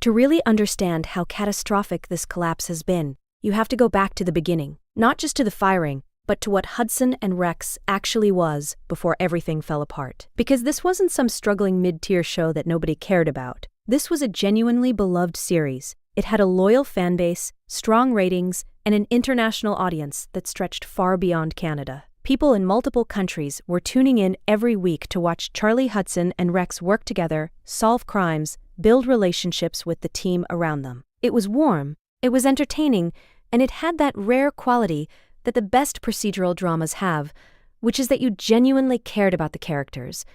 To really understand how catastrophic this collapse has been, you have to go back to the beginning, not just to the firing, but to what Hudson and Rex actually was before everything fell apart. Because this wasn't some struggling mid-tier show that nobody cared about. This was a genuinely beloved series. It had a loyal fan base, strong ratings, and an international audience that stretched far beyond Canada. People in multiple countries were tuning in every week to watch Charlie Hudson and Rex work together, solve crimes, build relationships with the team around them. It was warm, it was entertaining, and it had that rare quality that the best procedural dramas have, which is that you genuinely cared about the characters.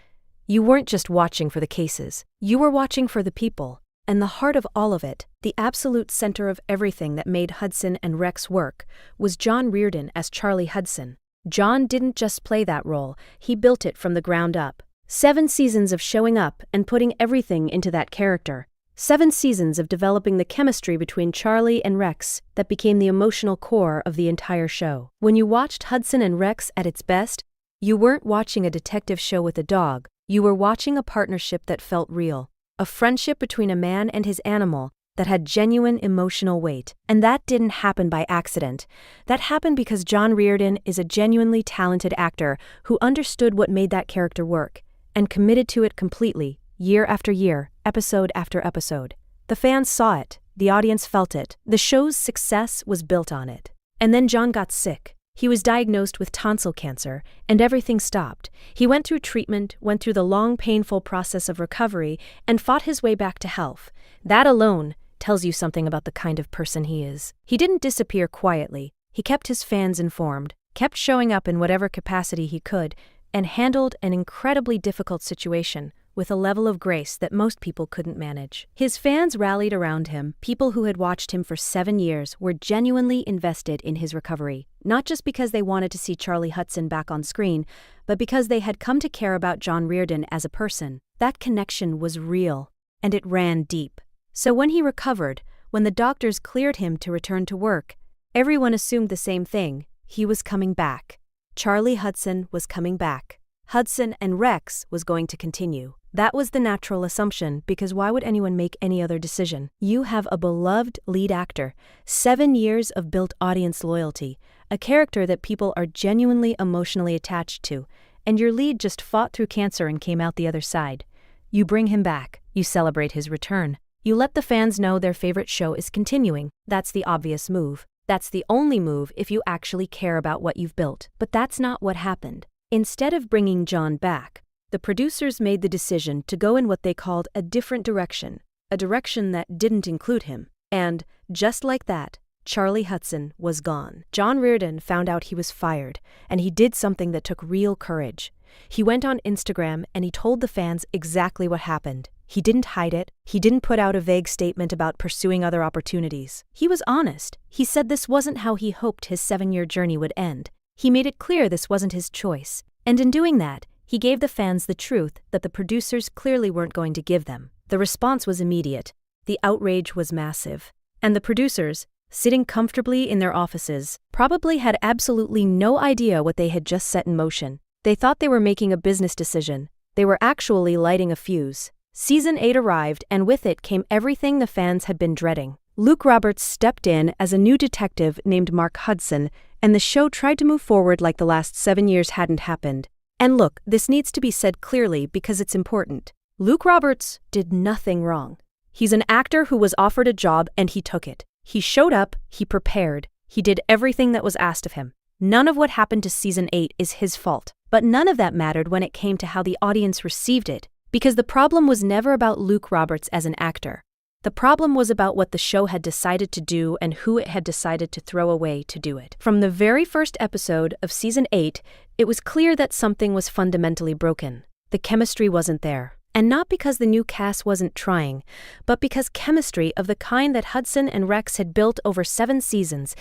You weren't just watching for the cases, you were watching for the people. And the heart of all of it, the absolute center of everything that made Hudson and Rex work, was John Reardon as Charlie Hudson. John didn't just play that role, he built it from the ground up. 7 seasons of showing up and putting everything into that character. 7 seasons of developing the chemistry between Charlie and Rex that became the emotional core of the entire show. When you watched Hudson and Rex at its best, you weren't watching a detective show with a dog, you were watching a partnership that felt real. A friendship between a man and his animal that had genuine emotional weight. And that didn't happen by accident. That happened because John Reardon is a genuinely talented actor who understood what made that character work, and committed to it completely, year after year, episode after episode. The fans saw it, the audience felt it, the show's success was built on it. And then John got sick. He was diagnosed with tonsil cancer, and everything stopped. He went through treatment, went through the long, painful process of recovery, and fought his way back to health. That alone tells you something about the kind of person he is. He didn't disappear quietly. He kept his fans informed, kept showing up in whatever capacity he could, and handled an incredibly difficult situation with a level of grace that most people couldn't manage. His fans rallied around him. People who had watched him for 7 years were genuinely invested in his recovery, not just because they wanted to see Charlie Hudson back on screen, but because they had come to care about John Reardon as a person. That connection was real, and it ran deep. So when he recovered, when the doctors cleared him to return to work, everyone assumed the same thing: he was coming back. Charlie Hudson was coming back. Hudson and Rex was going to continue. That was the natural assumption, because why would anyone make any other decision? You have a beloved lead actor, 7 years of built audience loyalty, a character that people are genuinely emotionally attached to, and your lead just fought through cancer and came out the other side. You bring him back, you celebrate his return. You let the fans know their favorite show is continuing. That's the obvious move. That's the only move if you actually care about what you've built. But that's not what happened. Instead of bringing John back, the producers made the decision to go in what they called a different direction, a direction that didn't include him. And, just like that, Charlie Hudson was gone. John Reardon found out he was fired, and he did something that took real courage. He went on Instagram and he told the fans exactly what happened. He didn't hide it. He didn't put out a vague statement about pursuing other opportunities. He was honest. He said this wasn't how he hoped his 7-year journey would end. He made it clear this wasn't his choice. And in doing that, he gave the fans the truth that the producers clearly weren't going to give them. The response was immediate. The outrage was massive. And the producers, sitting comfortably in their offices, probably had absolutely no idea what they had just set in motion. They thought they were making a business decision. They were actually lighting a fuse. Season 8 arrived, and with it came everything the fans had been dreading. Luke Roberts stepped in as a new detective named Mark Hudson, and the show tried to move forward like the last 7 years hadn't happened. And look, this needs to be said clearly because it's important. Luke Roberts did nothing wrong. He's an actor who was offered a job and he took it. He showed up, he prepared, he did everything that was asked of him. None of what happened to Season 8 is his fault. But none of that mattered when it came to how the audience received it, because the problem was never about Luke Roberts as an actor. The problem was about what the show had decided to do and who it had decided to throw away to do it. From the very first episode of Season 8, it was clear that something was fundamentally broken. The chemistry wasn't there. And not because the new cast wasn't trying, but because chemistry of the kind that Hudson and Rex had built over 7 seasons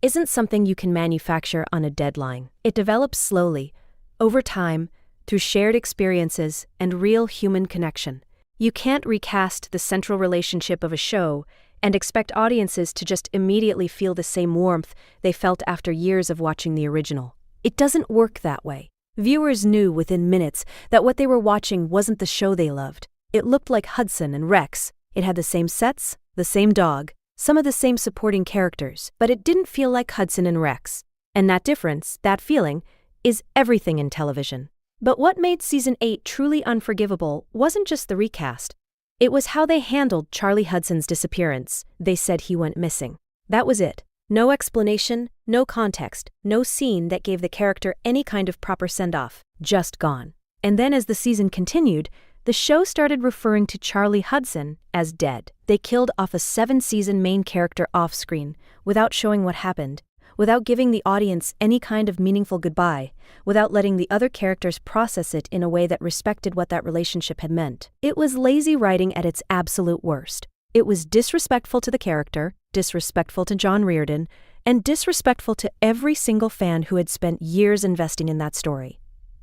isn't something you can manufacture on a deadline. It develops slowly, over time, through shared experiences and real human connection. You can't recast the central relationship of a show and expect audiences to just immediately feel the same warmth they felt after years of watching the original. It doesn't work that way. Viewers knew within minutes that what they were watching wasn't the show they loved. It looked like Hudson and Rex. It had the same sets, the same dog, some of the same supporting characters, but it didn't feel like Hudson and Rex. And that difference, that feeling, is everything in television. But what made Season 8 truly unforgivable wasn't just the recast. It was how they handled Charlie Hudson's disappearance. They said he went missing. That was it. No explanation, no context, no scene that gave the character any kind of proper send-off. Just gone. And then as the season continued, the show started referring to Charlie Hudson as dead. They killed off a 7-season main character off-screen, without showing what happened, without giving the audience any kind of meaningful goodbye, without letting the other characters process it in a way that respected what that relationship had meant. It was lazy writing at its absolute worst. It was disrespectful to the character, disrespectful to John Reardon, and disrespectful to every single fan who had spent years investing in that story.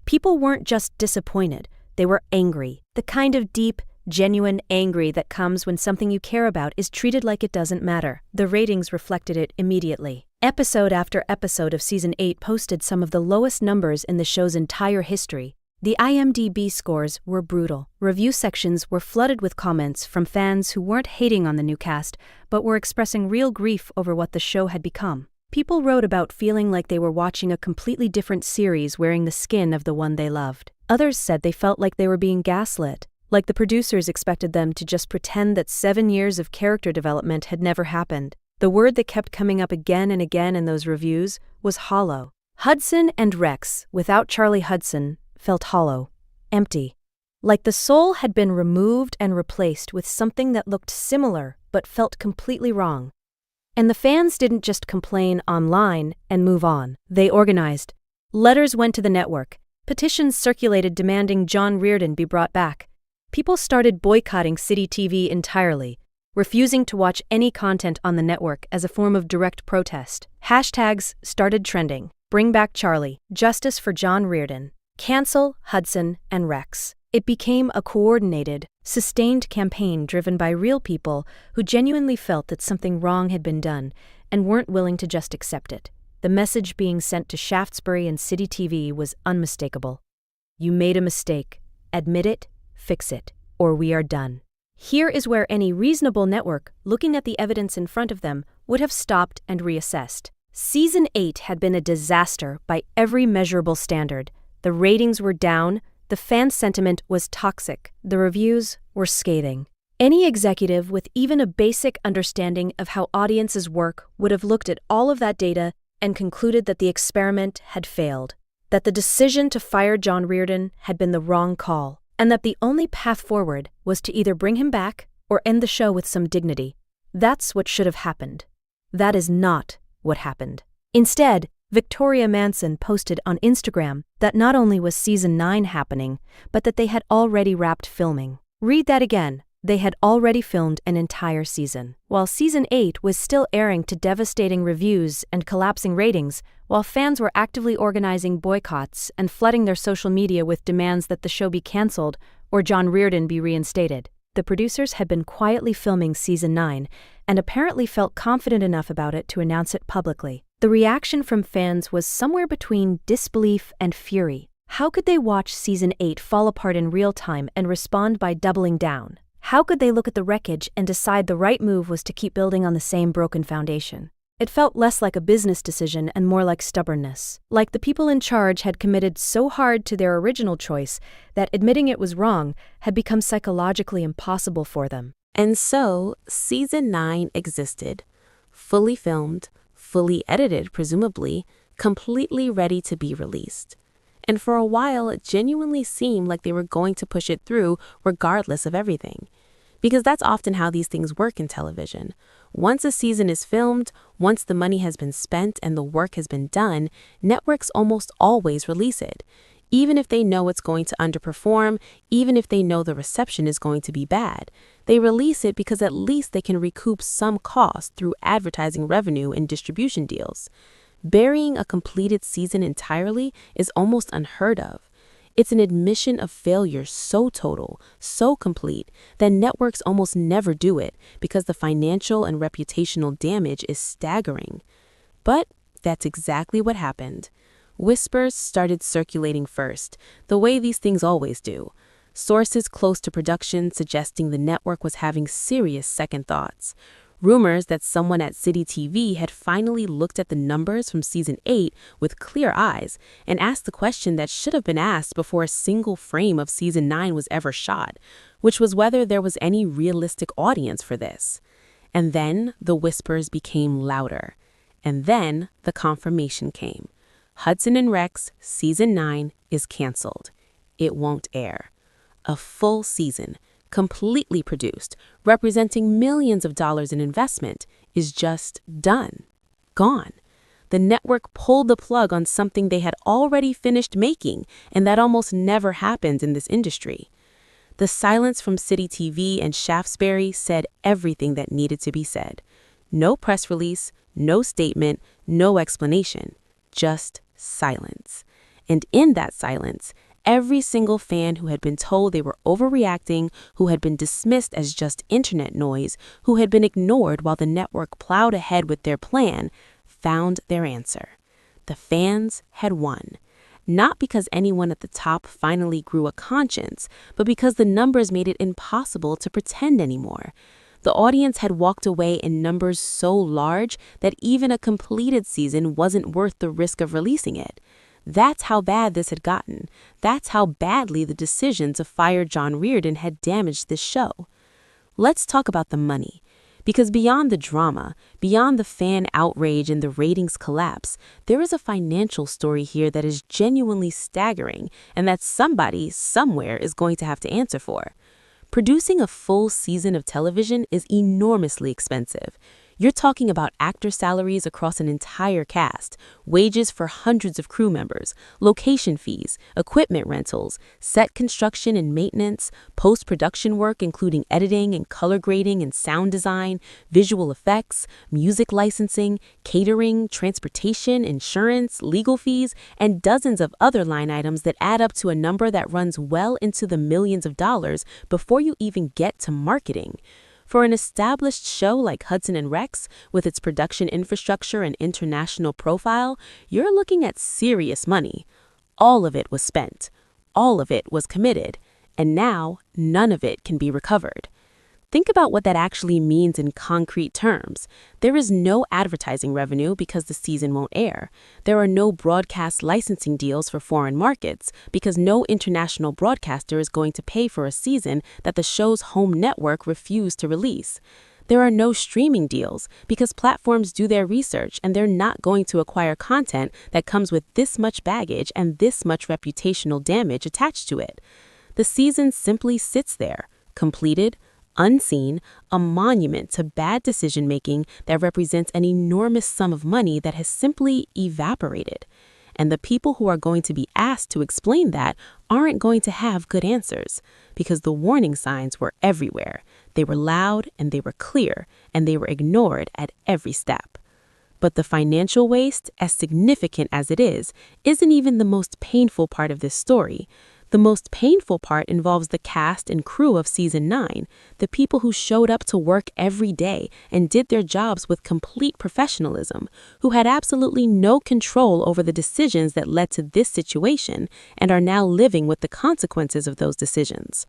People weren't just disappointed, they were angry. The kind of deep, genuine angry that comes when something you care about is treated like it doesn't matter. The ratings reflected it immediately. Episode after episode of Season 8 posted some of the lowest numbers in the show's entire history. The IMDb scores were brutal. Review sections were flooded with comments from fans who weren't hating on the new cast, but were expressing real grief over what the show had become. People wrote about feeling like they were watching a completely different series wearing the skin of the one they loved. Others said they felt like they were being gaslit, like the producers expected them to just pretend that 7 years of character development had never happened. The word that kept coming up again and again in those reviews was hollow. Hudson and Rex, without Charlie Hudson, felt hollow, empty. Like the soul had been removed and replaced with something that looked similar but felt completely wrong. And the fans didn't just complain online and move on. They organized. Letters went to the network. Petitions circulated demanding John Reardon be brought back. People started boycotting City TV entirely, refusing to watch any content on the network as a form of direct protest. Hashtags started trending. Bring back Charlie. Justice for John Reardon. Cancel Hudson and Rex. It became a coordinated, sustained campaign driven by real people who genuinely felt that something wrong had been done and weren't willing to just accept it. The message being sent to Shaftesbury and City TV was unmistakable. You made a mistake. Admit it, fix it, or we are done. Here is where any reasonable network, looking at the evidence in front of them, would have stopped and reassessed. Season 8 had been a disaster by every measurable standard. The ratings were down, the fan sentiment was toxic, the reviews were scathing. Any executive with even a basic understanding of how audiences work would have looked at all of that data and concluded that the experiment had failed, that the decision to fire John Reardon had been the wrong call, and that the only path forward was to either bring him back or end the show with some dignity. That's what should have happened. That is not what happened. Instead, Victoria Manson posted on Instagram that not only was Season 9 happening, but that they had already wrapped filming. Read that again. They had already filmed an entire season. While Season 8 was still airing to devastating reviews and collapsing ratings, while fans were actively organizing boycotts and flooding their social media with demands that the show be canceled or John Reardon be reinstated, the producers had been quietly filming Season 9 and apparently felt confident enough about it to announce it publicly. The reaction from fans was somewhere between disbelief and fury. How could they watch Season 8 fall apart in real time and respond by doubling down? How could they look at the wreckage and decide the right move was to keep building on the same broken foundation? It felt less like a business decision and more like stubbornness. Like the people in charge had committed so hard to their original choice that admitting it was wrong had become psychologically impossible for them. And so, Season 9 existed, fully filmed, fully edited, presumably, completely ready to be released. And for a while, it genuinely seemed like they were going to push it through regardless of everything. Because that's often how these things work in television. Once a season is filmed, once the money has been spent and the work has been done, networks almost always release it. Even if they know it's going to underperform, even if they know the reception is going to be bad, they release it because at least they can recoup some cost through advertising revenue and distribution deals. Burying a completed season entirely is almost unheard of. It's an admission of failure so total, so complete, that networks almost never do it because the financial and reputational damage is staggering. But that's exactly what happened. Whispers started circulating first, the way these things always do. sources close to production suggesting the network was having serious second thoughts. Rumors that someone at City TV had finally looked at the numbers from season 8 with clear eyes and asked the question that should have been asked before a single frame of season 9 was ever shot, which was whether there was any realistic audience for this. And then the whispers became louder. And then the confirmation came. Hudson and Rex season 9 is canceled. It won't air. A full season, completely produced, representing millions of dollars in investment, is just done. Gone. The network pulled the plug on something they had already finished making, and that almost never happens in this industry. The silence from City TV and Shaftesbury said everything that needed to be said. No press release, no statement, no explanation. Just silence. And in that silence, every single fan who had been told they were overreacting, who had been dismissed as just internet noise, who had been ignored while the network plowed ahead with their plan, found their answer. The fans had won. Not because anyone at the top finally grew a conscience, but because the numbers made it impossible to pretend anymore. The audience had walked away in numbers so large that even a completed season wasn't worth the risk of releasing it. That's how bad this had gotten. That's how badly the decision to fire John Reardon had damaged this show. Let's talk about the money. Because beyond the drama, beyond the fan outrage and the ratings collapse, there is a financial story here that is genuinely staggering and that somebody, somewhere, is going to have to answer for. Producing a full season of television is enormously expensive. You're talking about actor salaries across an entire cast, wages for hundreds of crew members, location fees, equipment rentals, set construction and maintenance, post-production work including editing and color grading and sound design, visual effects, music licensing, catering, transportation, insurance, legal fees, and dozens of other line items that add up to a number that runs well into the millions of dollars before you even get to marketing. For an established show like Hudson and Rex, with its production infrastructure and international profile, you're looking at serious money. All of it was spent. All of it was committed. And now, none of it can be recovered. Think about what that actually means in concrete terms. There is no advertising revenue because the season won't air. There are no broadcast licensing deals for foreign markets because no international broadcaster is going to pay for a season that the show's home network refused to release. There are no streaming deals because platforms do their research and they're not going to acquire content that comes with this much baggage and this much reputational damage attached to it. The season simply sits there, completed, unseen, a monument to bad decision-making that represents an enormous sum of money that has simply evaporated. And the people who are going to be asked to explain that aren't going to have good answers, because the warning signs were everywhere. They were loud and they were clear, and they were ignored at every step. But the financial waste, as significant as it is, isn't even the most painful part of this story. The most painful part involves the cast and crew of season 9, the people who showed up to work every day and did their jobs with complete professionalism, who had absolutely no control over the decisions that led to this situation and are now living with the consequences of those decisions.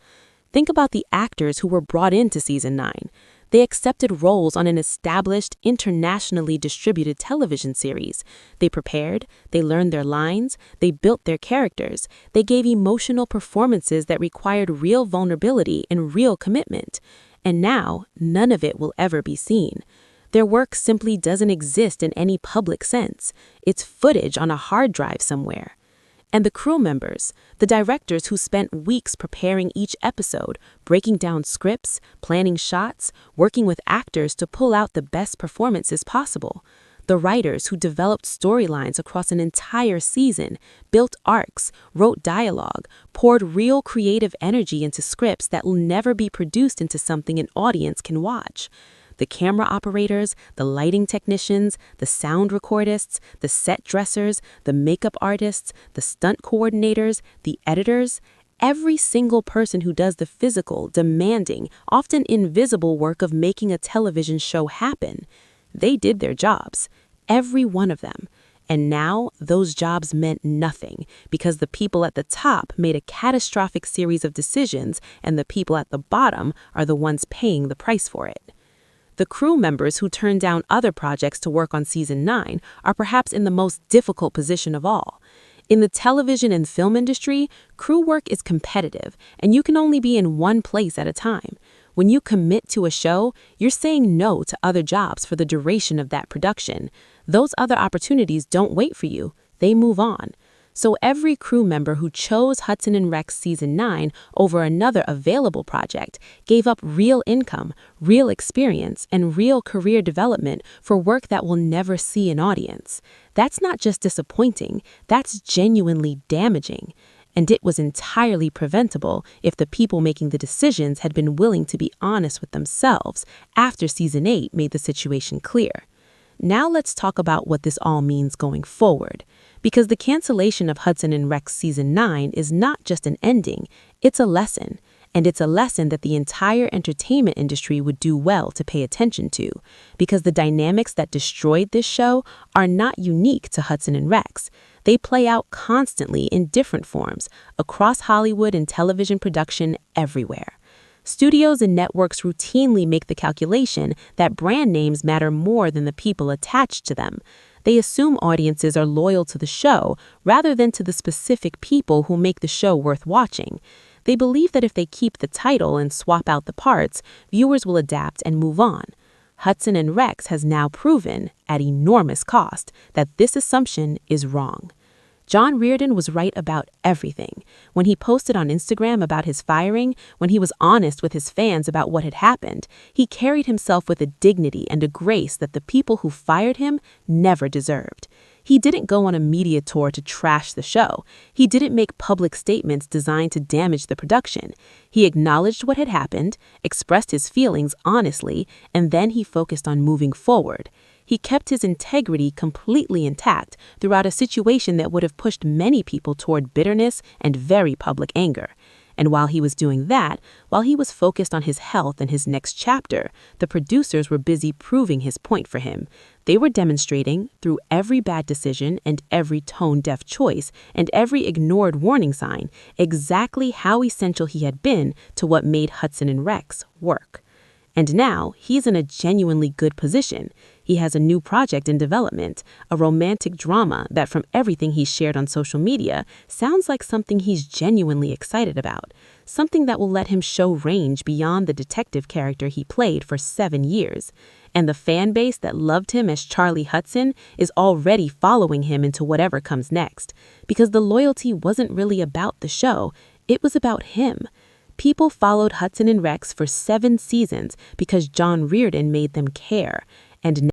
Think about the actors who were brought into season 9. They accepted roles on an established, internationally distributed television series. They prepared, they learned their lines, they built their characters, they gave emotional performances that required real vulnerability and real commitment. And now, none of it will ever be seen. Their work simply doesn't exist in any public sense. It's footage on a hard drive somewhere. And the crew members, the directors who spent weeks preparing each episode, breaking down scripts, planning shots, working with actors to pull out the best performances possible. The writers who developed storylines across an entire season, built arcs, wrote dialogue, poured real creative energy into scripts that will never be produced into something an audience can watch. The camera operators, the lighting technicians, the sound recordists, the set dressers, the makeup artists, the stunt coordinators, the editors, every single person who does the physical, demanding, often invisible work of making a television show happen. They did their jobs, every one of them. And now, those jobs meant nothing because the people at the top made a catastrophic series of decisions, and the people at the bottom are the ones paying the price for it. The crew members who turned down other projects to work on season 9 are perhaps in the most difficult position of all. In the television and film industry, crew work is competitive, and you can only be in one place at a time. When you commit to a show, you're saying no to other jobs for the duration of that production. Those other opportunities don't wait for you. They move on. So every crew member who chose Hudson and Rex season 9 over another available project gave up real income, real experience, and real career development for work that will never see an audience. That's not just disappointing, that's genuinely damaging. And it was entirely preventable if the people making the decisions had been willing to be honest with themselves after season 8 made the situation clear. Now let's talk about what this all means going forward. Because the cancellation of Hudson and Rex season 9 is not just an ending, it's a lesson. And it's a lesson that the entire entertainment industry would do well to pay attention to. Because the dynamics that destroyed this show are not unique to Hudson and Rex. They play out constantly in different forms, across Hollywood and television production everywhere. Studios and networks routinely make the calculation that brand names matter more than the people attached to them. They assume audiences are loyal to the show rather than to the specific people who make the show worth watching. They believe that if they keep the title and swap out the parts, viewers will adapt and move on. Hudson and Rex has now proven, at enormous cost, that this assumption is wrong. John Reardon was right about everything. When he posted on Instagram about his firing, when he was honest with his fans about what had happened, he carried himself with a dignity and a grace that the people who fired him never deserved. He didn't go on a media tour to trash the show. He didn't make public statements designed to damage the production. He acknowledged what had happened, expressed his feelings honestly, and then he focused on moving forward. He kept his integrity completely intact throughout a situation that would have pushed many people toward bitterness and very public anger. And while he was doing that, while he was focused on his health and his next chapter, the producers were busy proving his point for him. They were demonstrating, through every bad decision and every tone-deaf choice and every ignored warning sign, exactly how essential he had been to what made Hudson and Rex work. And now, he's in a genuinely good position. He has a new project in development, a romantic drama that, from everything he's shared on social media, sounds like something he's genuinely excited about, something that will let him show range beyond the detective character he played for 7 years. And the fan base that loved him as Charlie Hudson is already following him into whatever comes next, because the loyalty wasn't really about the show, it was about him. People followed Hudson and Rex for 7 seasons because John Reardon made them care. And